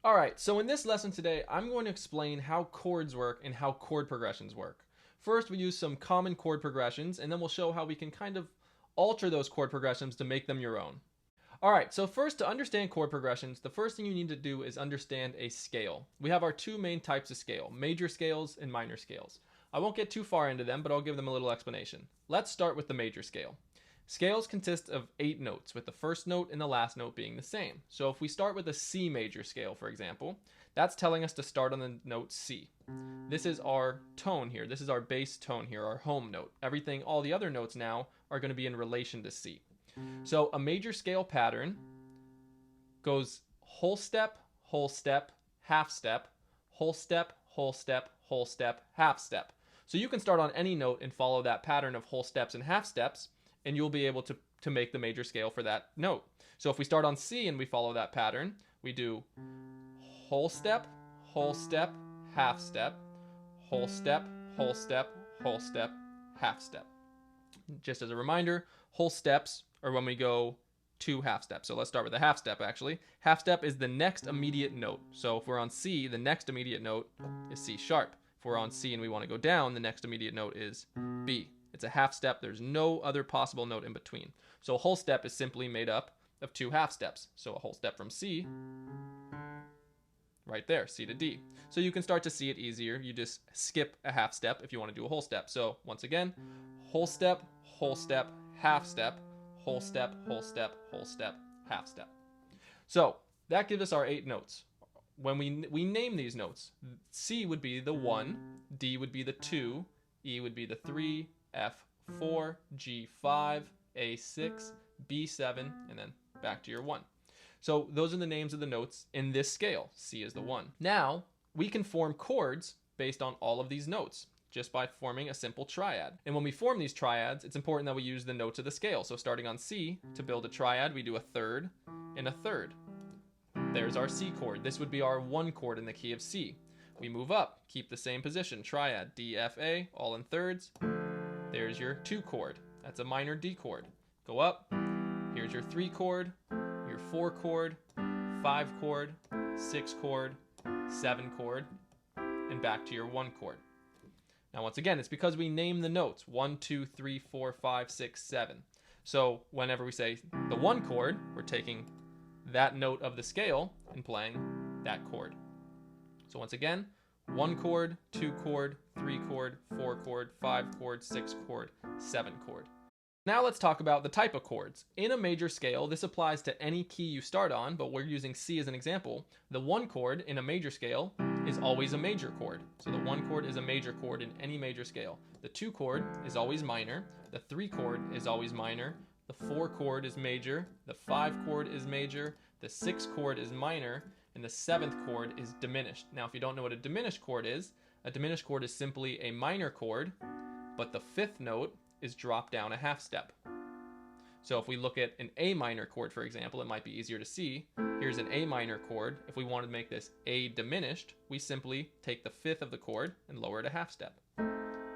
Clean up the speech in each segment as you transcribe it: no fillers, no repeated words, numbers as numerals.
All right, so in this lesson today, I'm going to explain how chords work and how chord progressions work. First, we use some common chord progressions, and then we'll show how we can kind of alter those chord progressions to make them your own. All right, so first, to understand chord progressions, the first thing you need to do is understand a scale. We have our two main types of scale, major scales and minor scales. I won't get too far into them, but I'll give them a little explanation. Let's start with the major scale. Scales consist of 8 notes, with the first note and the last note being the same. So if we start with a C major scale, for example, that's telling us to start on the note C. This is our tone here. This is our bass tone here, our home note. Everything, all the other notes now are going to be in relation to C. So a major scale pattern goes whole step, half step, whole step, whole step, whole step, half step. So you can start on any note and follow that pattern of whole steps and half steps, and you'll be able to make the major scale for that note. So if we start on C and we follow that pattern, we do whole step, half step, whole step, whole step, whole step, half step. Just as a reminder, whole steps are when we go 2 half steps. So let's start with the half step actually. Half step is the next immediate note. So if we're on C, the next immediate note is C sharp. If we're on C and we want to go down, the next immediate note is B. It's a half step. There's no other possible note in between. So a whole step is simply made up of 2 half steps. So a whole step from C, right there, C to D. So you can start to see it easier. You just skip a half step if you want to do a whole step. So once again, whole step, half step, whole step, whole step, whole step, half step. So that gives us our 8 notes. When we name these notes, C would be the 1, D would be the 2, E would be the 3, F 4, G 5, A 6, B 7, and then back to your 1. So those are the names of the notes in this scale. C is the 1. Now we can form chords based on all of these notes just by forming a simple triad. And when we form these triads, it's important that we use the notes of the scale. So starting on C, to build a triad, we do a third and a third. There's our C chord. This would be our 1 chord in the key of C. We move up, keep the same position, triad, D, F, A, all in thirds. There's your 2 chord. That's a minor D chord. Go up, here's your 3 chord, your 4 chord, 5 chord, 6 chord, 7 chord, and back to your 1 chord. Now once again, it's because we name the notes 1, 2, 3, 4, 5, 6, 7. So whenever we say the 1 chord, we're taking that note of the scale and playing that chord. So once again, 1 chord, 2 chord, 3 chord, 4 chord, 5 chord, 6 chord, 7 chord. Now let's talk about the type of chords. In a major scale, this applies to any key you start on, but we're using C as an example. The 1 chord in a major scale is always a major chord. So the 1 chord is a major chord in any major scale. The 2 chord is always minor. The 3 chord is always minor. The 4 chord is major. The 5 chord is major. The 6 chord is minor. And the 7th chord is diminished. Now, if you don't know what a diminished chord is simply a minor chord, but the 5th note is dropped down a half step. So if we look at an A minor chord, for example, it might be easier to see. Here's an A minor chord. If we wanted to make this A diminished, we simply take the 5th of the chord and lower it a half step.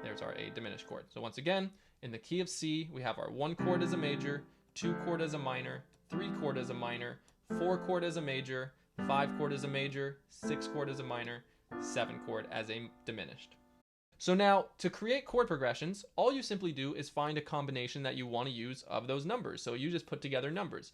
There's our A diminished chord. So once again, in the key of C, we have our 1 chord as a major, 2 chord as a minor, 3 chord as a minor, 4 chord as a major, 5 chord as a major, 6 chord as a minor, 7 chord as a diminished. So now, to create chord progressions, all you simply do is find a combination that you want to use of those numbers. So you just put together numbers.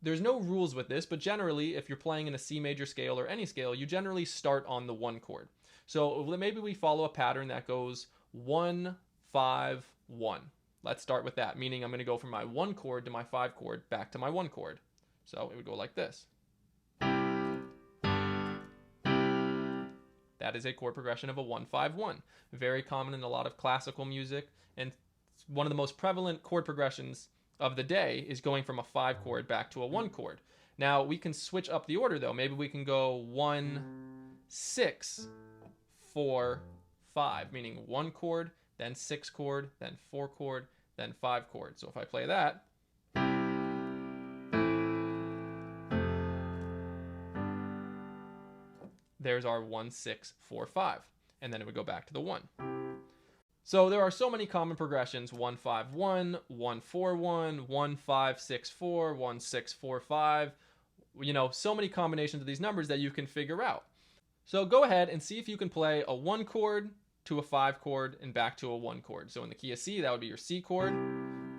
There's no rules with this, but generally, if you're playing in a C major scale or any scale, you generally start on the 1 chord. So maybe we follow a pattern that goes 1, 5, 1. Let's start with that, meaning I'm going to go from my 1 chord to my 5 chord back to my 1 chord. So it would go like this. That is a chord progression of a 1-5-1. Very common in a lot of classical music, and one of the most prevalent chord progressions of the day is going from a 5 chord back to a 1 chord. Now we can switch up the order though. Maybe we can go 1, 6, 4, 5, meaning 1 chord, then 6 chord, then 4 chord, then 5 chord. So if I play that, there's our 1, 6, 4, 5. And then it would go back to the 1. So there are so many common progressions: 1, 5, 1, 1, 4, 1, 1, 5, 6, 4, 1, 6, 4, 5, you know, so many combinations of these numbers that you can figure out. So go ahead and see if you can play a 1 chord to a 5 chord and back to a 1 chord. So in the key of C, that would be your C chord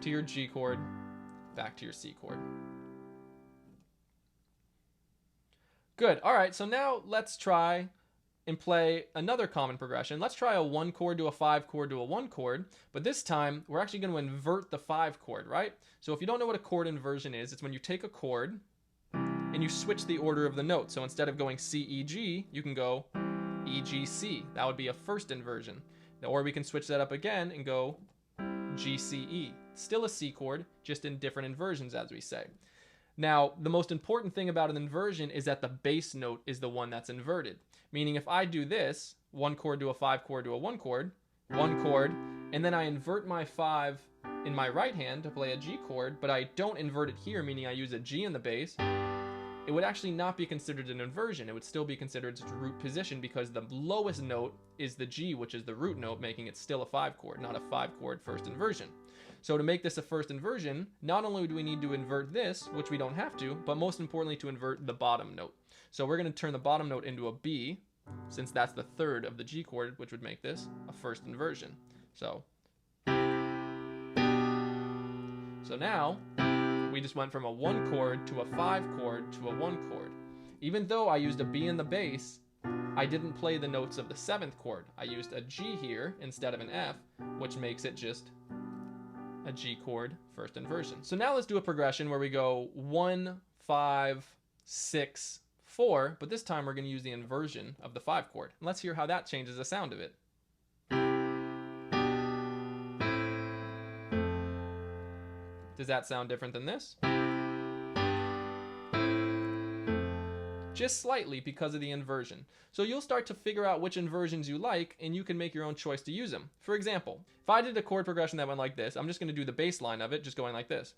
to your G chord, back to your C chord. Good. All right, so now let's try and play another common progression. Let's try a 1 chord to a 5 chord to a 1 chord, but this time we're actually going to invert the 5 chord, right? So if you don't know what a chord inversion is, it's when you take a chord and you switch the order of the notes. So instead of going C, E, G, you can go E, G, C. That would be a first inversion. Or we can switch that up again and go G, C, E. Still a C chord, just in different inversions, as we say. Now, the most important thing about an inversion is that the bass note is the one that's inverted. Meaning if I do this, 1 chord to a 5 chord to a 1 chord, 1 chord, and then I invert my 5 in my right hand to play a G chord, but I don't invert it here, meaning I use a G in the bass, it would actually not be considered an inversion. It would still be considered its root position because the lowest note is the G, which is the root note, making it still a 5 chord, not a 5 chord first inversion. So to make this a first inversion, not only do we need to invert this, which we don't have to, but most importantly to invert the bottom note. So we're going to turn the bottom note into a B, since that's the third of the G chord, which would make this a first inversion. So now we just went from a 1 chord to a 5 chord to a 1 chord. Even though I used a B in the bass, I didn't play the notes of the 7th chord. I used a G here instead of an F, which makes it just a G chord first inversion. So now let's do a progression where we go 1, 5, 6, 4, but this time we're going to use the inversion of the 5 chord. And let's hear how that changes the sound of it. Does that sound different than this? Just slightly because of the inversion. So you'll start to figure out which inversions you like, and you can make your own choice to use them. For example, if I did a chord progression that went like this, I'm just going to do the bass line of it, just going like this.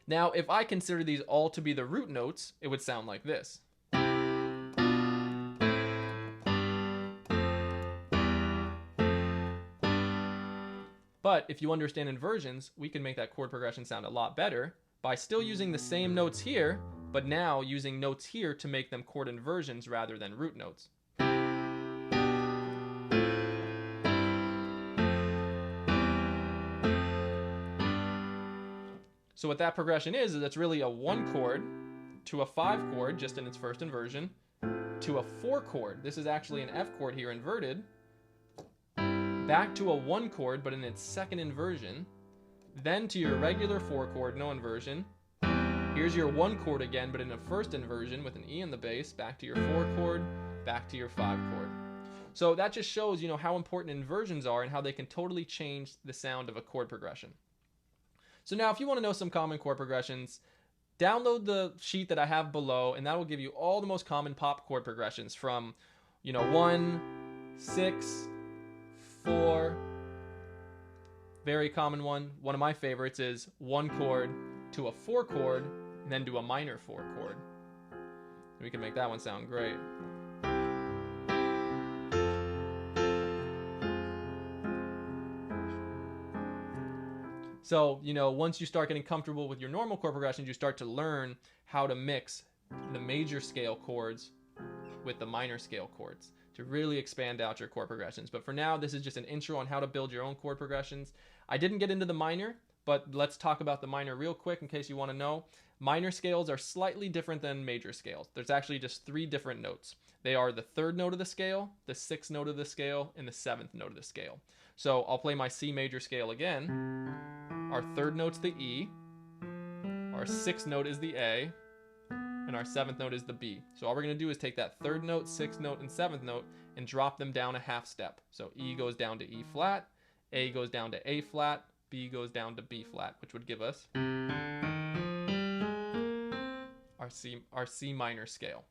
Now, if I consider these all to be the root notes, it would sound like this. But if you understand inversions, we can make that chord progression sound a lot better by still using the same notes here, but now using notes here to make them chord inversions rather than root notes. So what that progression is it's really a 1 chord to a 5 chord, just in its first inversion, to a 4 chord. This is actually an F chord here inverted, back to a 1 chord, but in its second inversion, then to your regular 4 chord, no inversion. Here's your 1 chord again, but in a first inversion with an E in the bass, back to your 4 chord, back to your 5 chord. So that just shows, you know, how important inversions are and how they can totally change the sound of a chord progression. So now if you want to know some common chord progressions, download the sheet that I have below, and that will give you all the most common pop chord progressions from, you know, 1, 6, 4, very common one. One of my favorites is 1 chord to a 4 chord, and then do a minor 4 chord. We can make that one sound great. So, you know, once you start getting comfortable with your normal chord progressions, you start to learn how to mix the major scale chords with the minor scale chords to really expand out your chord progressions. But for now, this is just an intro on how to build your own chord progressions. I didn't get into the minor, but let's talk about the minor real quick in case you want to know. Minor scales are slightly different than major scales. There's actually just 3 different notes. They are the 3rd note of the scale, the 6th note of the scale, and the 7th note of the scale. So I'll play my C major scale again. Our 3rd note's the E, our 6th note is the A, and our 7th note is the B. So all we're going to do is take that 3rd note, 6th note, and 7th note and drop them down a half step. So E goes down to E flat, A goes down to A flat, B goes down to B flat, which would give us our C minor scale.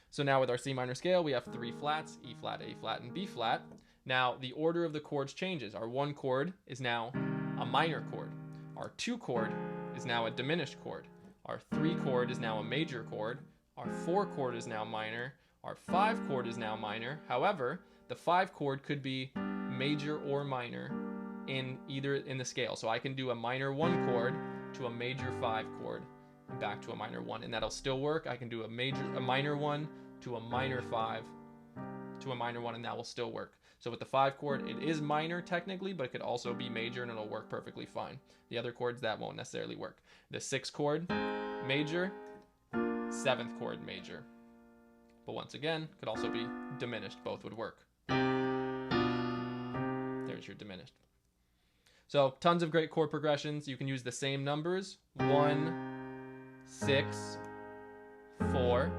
So now with our C minor scale, we have 3 flats, E flat, A flat, and B flat. Now the order of the chords changes. Our 1 chord is now a minor chord. Our 2 chord is now a diminished chord. Our 3 chord is now a major chord. Our 4 chord is now minor. Our 5 chord is now minor. However, the 5 chord could be major or minor in the scale. So I can do a minor 1 chord to a major 5 chord and back to a minor 1, and that'll still work. I can do a minor 1 to a minor 5 to a minor 1, and that will still work. So with the 5 chord, it is minor technically, but it could also be major and it'll work perfectly fine. The other chords, that won't necessarily work. The 6 chord, major, 7th chord, major. But once again, could also be diminished. Both would work. There's your diminished. So tons of great chord progressions. You can use the same numbers. 1, 6, 4.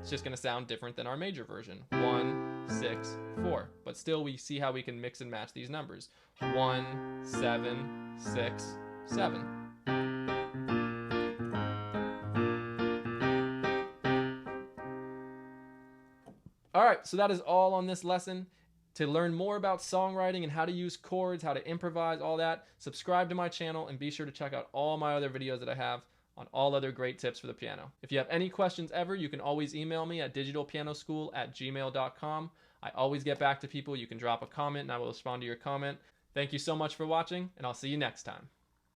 It's just going to sound different than our major version. 1, 6, 4. But still, we see how we can mix and match these numbers. 1, 7, 6, 7. All right, so that is all on this lesson. To learn more about songwriting and how to use chords, how to improvise, all that, subscribe to my channel and be sure to check out all my other videos that I have on all other great tips for the piano. If you have any questions ever, you can always email me at digitalpianoschool@gmail.com. I always get back to people. You can drop a comment and I will respond to your comment. Thank you so much for watching, and I'll see you next time.